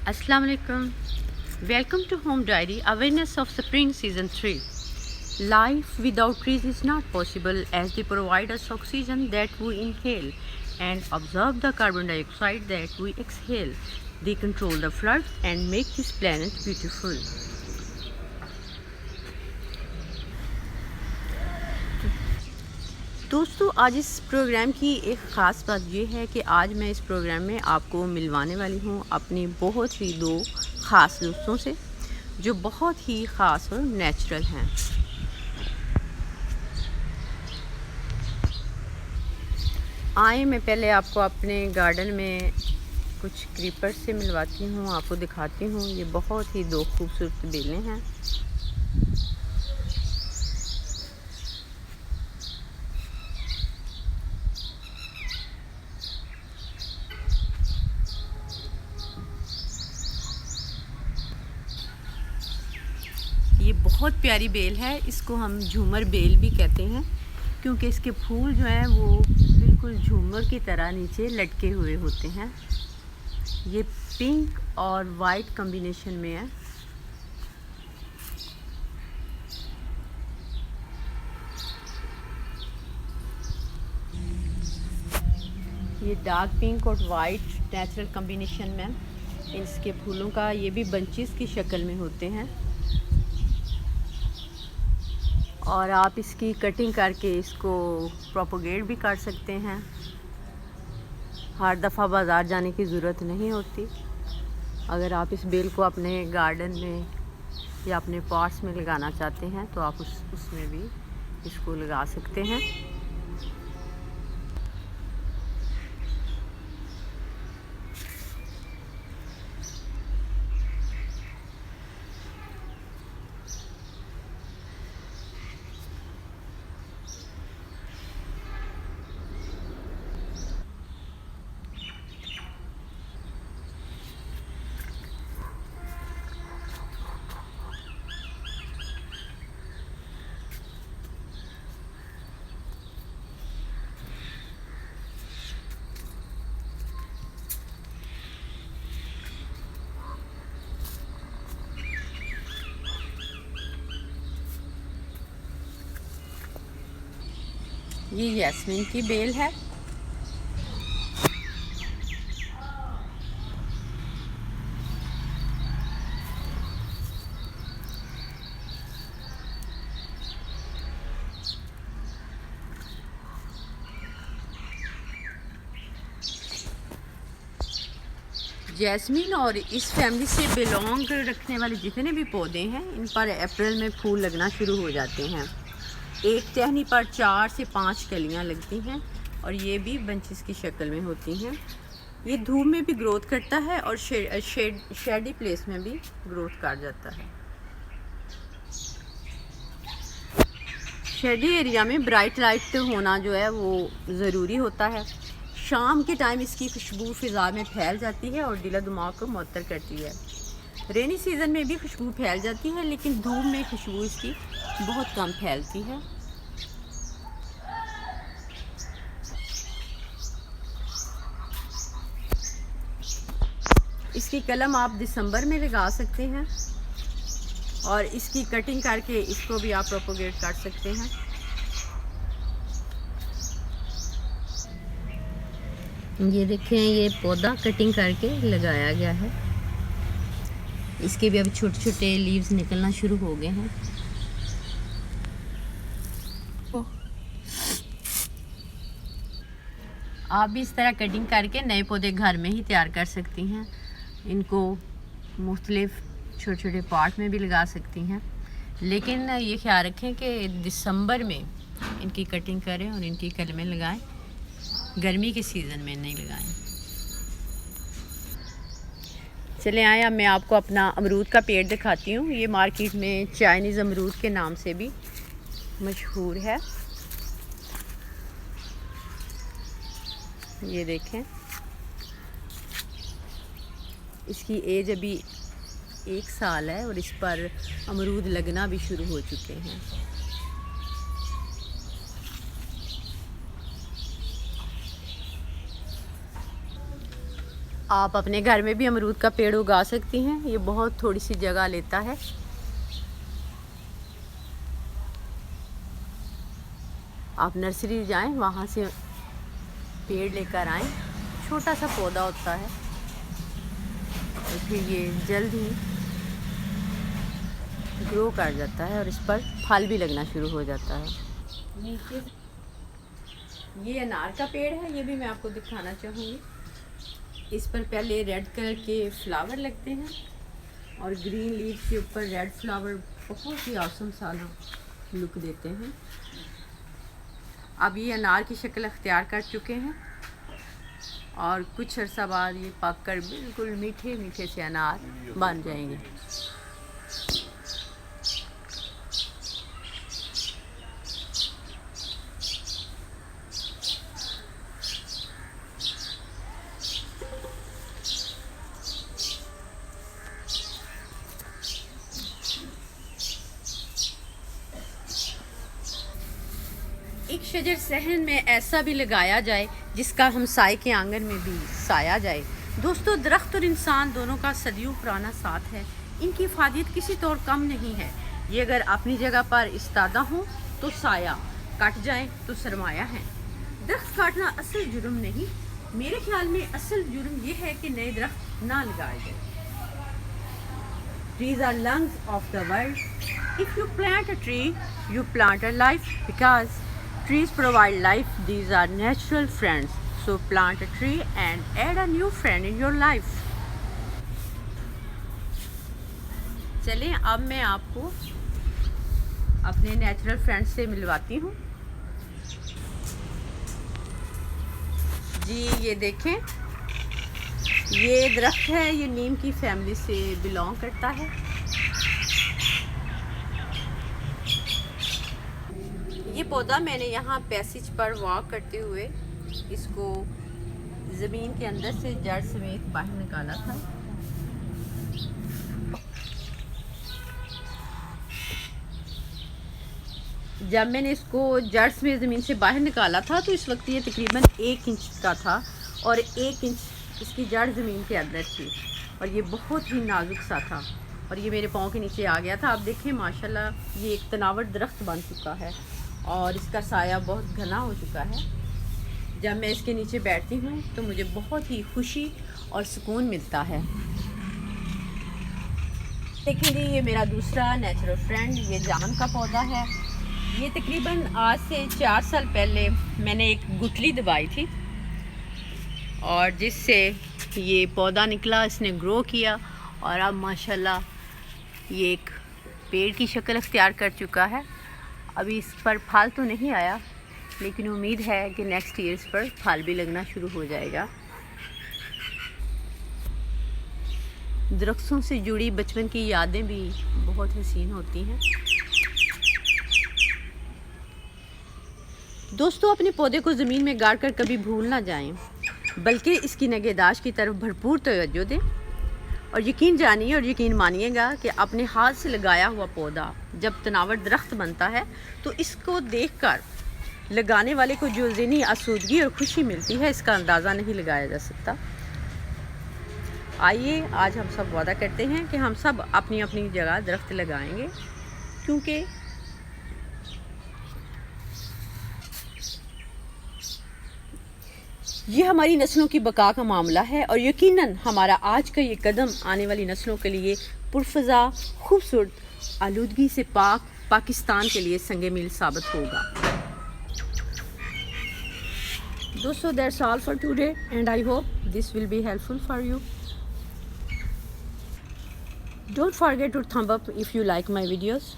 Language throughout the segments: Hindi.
Assalamu alaikum. Welcome to Home Diary Awareness of Spring Season 3. Life without trees is not possible as they provide us oxygen that we inhale and absorb the carbon dioxide that we exhale. They control the floods and make this planet beautiful. दोस्तों, आज इस प्रोग्राम की एक ख़ास बात ये है कि आज मैं इस प्रोग्राम में आपको मिलवाने वाली हूँ अपनी बहुत ही दो ख़ास दोस्तों से जो बहुत ही ख़ास और नेचुरल हैं। आए मैं पहले आपको अपने गार्डन में कुछ क्रीपर्स से मिलवाती हूँ, आपको दिखाती हूँ। ये बहुत ही दो खूबसूरत बेलें हैं। ये बहुत प्यारी बेल है, इसको हम झूमर बेल भी कहते हैं क्योंकि इसके फूल जो हैं वो बिल्कुल झूमर की तरह नीचे लटके हुए होते हैं। ये पिंक और वाइट कॉम्बिनेशन में है। ये डार्क पिंक और वाइट नेचुरल कॉम्बिनेशन में इसके फूलों का ये भी बंचेस की शक्ल में होते हैं और आप इसकी कटिंग करके इसको प्रोपोगेट भी कर सकते हैं। हर दफ़ा बाज़ार जाने की ज़रूरत नहीं होती। अगर आप इस बेल को अपने गार्डन में या अपने पॉट्स में लगाना चाहते हैं तो आप उसमें भी इसको लगा सकते हैं। ये यास्मीन की बेल है। जैस्मीन और इस फैमिली से बिलोंग रखने वाले जितने भी पौधे हैं इन पर अप्रैल में फूल लगना शुरू हो जाते हैं। एक टहनी पर 4 से 5 कलियां लगती हैं और ये भी बंचेस की शक्ल में होती हैं। ये धूप में भी ग्रोथ करता है और शेडी प्लेस में भी ग्रोथ कर जाता है। शेडी एरिया में ब्राइट लाइट होना जो है वो ज़रूरी होता है। शाम के टाइम इसकी खुशबू फ़िज़ा में फैल जाती है और दिल दिमाग को मुअत्तर करती है। रेनी सीज़न में भी खुशबू फैल जाती है लेकिन धूप में खुशबू इसकी बहुत कम फैलती है। इसकी कलम आप दिसंबर में लगा सकते हैं और इसकी कटिंग करके इसको भी आप प्रोपोगेट कर सकते हैं। ये देखें, ये पौधा कटिंग करके लगाया गया है। इसके भी अब छोटे छोटे लीव्स निकलना शुरू हो गए हैं। आप भी इस तरह कटिंग करके नए पौधे घर में ही तैयार कर सकती हैं। इनको मुख्तलिफ छोटे छोटे पॉट में भी लगा सकती हैं, लेकिन ये ख्याल रखें कि दिसंबर में इनकी कटिंग करें और इनकी कलमें लगाएं, गर्मी के सीज़न में नहीं लगाएं। चले आए, अब मैं आपको अपना अमरूद का पेड़ दिखाती हूँ। ये मार्केट में चाइनीज़ अमरूद के नाम से भी मशहूर है। ये देखें, इसकी एज अभी 1 साल है और इस पर अमरूद लगना भी शुरू हो चुके हैं। आप अपने घर में भी अमरूद का पेड़ उगा सकती हैं। ये बहुत थोड़ी सी जगह लेता है। आप नर्सरी जाएं, वहाँ से पेड़ लेकर आएं। छोटा सा पौधा होता है और फिर ये जल्द ही ग्रो कर जाता है और इस पर फल भी लगना शुरू हो जाता है। नीचे ये अनार का पेड़ है, ये भी मैं आपको दिखाना चाहूँगी। इस पर पहले रेड कलर के फ्लावर लगते हैं और ग्रीन लीफ के ऊपर रेड फ्लावर बहुत ही औसम सा लुक देते हैं। अब ये अनार की शक्ल अख्तियार कर चुके हैं और कुछ अर्सा बाद ये पककर बिल्कुल मीठे मीठे से अनार बन जाएंगे। एक शजर सहन में ऐसा भी लगाया जाए जिसका हमसाए के आंगन में भी साया जाए। दोस्तों, दरख्त और इंसान दोनों का सदियों पुराना साथ है। इनकी हिफाजत किसी तौर कम नहीं है। ये अगर अपनी जगह पर इस्तादा हो तो साया, कट जाए तो सरमाया है। दरख्त काटना असल जुर्म नहीं, मेरे ख्याल में असल जुर्म ये है कि नए दरख्त ना लगाए जाए। Trees are lungs of the world. If you plant a tree, you plant a life because trees provide life. These are natural friends. So plant a tree and add a new friend in your life. चलें, अब मैं आपको अपने नेचुरल फ्रेंड से मिलवाती हूँ। जी ये देखें, ये दरख्त है, ये नीम की फैमिली से बिलोंग करता है। ये पौधा मैंने यहाँ पैसेज पर वॉक करते हुए इसको ज़मीन के अंदर से जड़ समेत बाहर निकाला था। जब मैंने इसको जड़ समेत ज़मीन से बाहर निकाला था तो इस वक्त ये तकरीबन 1 इंच का था और 1 इंच इसकी जड़ ज़मीन के अंदर थी और ये बहुत ही नाजुक सा था और ये मेरे पाँव के नीचे आ गया था। आप देखें माशाल्लाह ये एक तनावर दरख्त बन चुका है और इसका साया बहुत घना हो चुका है। जब मैं इसके नीचे बैठती हूँ तो मुझे बहुत ही खुशी और सुकून मिलता है। देखिए जी, ये मेरा दूसरा नेचुरल फ्रेंड, ये जाम का पौधा है। ये तकरीबन आज से 4 साल पहले मैंने एक गुठली दबाई थी और जिससे ये पौधा निकला, इसने ग्रो किया और अब माशाल्लाह ये एक पेड़ की शक्ल अख्तियार कर चुका है। अभी इस पर फल तो नहीं आया, लेकिन उम्मीद है कि नेक्स्ट ईयर इस पर फल भी लगना शुरू हो जाएगा। दरख्तों से जुड़ी बचपन की यादें भी बहुत हसीन होती हैं। दोस्तों, अपने पौधे को ज़मीन में गाड़ कर कभी भूल ना जाएं, बल्कि इसकी निगहदाश्त की तरफ भरपूर तवज्जो दें। और यकीन जानिए और यकीन मानिएगा कि अपने हाथ से लगाया हुआ पौधा जब तनावर दरख्त बनता है तो इसको देखकर लगाने वाले को जो ज़हनी आसूदगी और खुशी मिलती है, इसका अंदाज़ा नहीं लगाया जा सकता। आइए आज हम सब वादा करते हैं कि हम सब अपनी अपनी जगह दरख्त लगाएंगे, क्योंकि ये हमारी नस्लों की बका का मामला है और यकीनन हमारा आज का ये कदम आने वाली नस्लों के लिए पुरफ़ज़ा, खूबसूरत, आलूदगी से पाक पाकिस्तान के लिए संगे मील साबित होगा। दोस्तों, that's all for today and I hope this will be helpful for you. Don't forget to thumb up if you like my videos.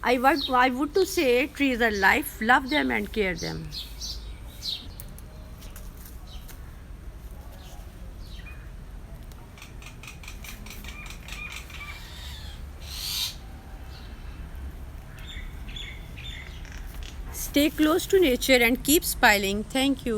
I would to say trees are life, love them and care them. Stay close to nature and keep smiling. Thank you.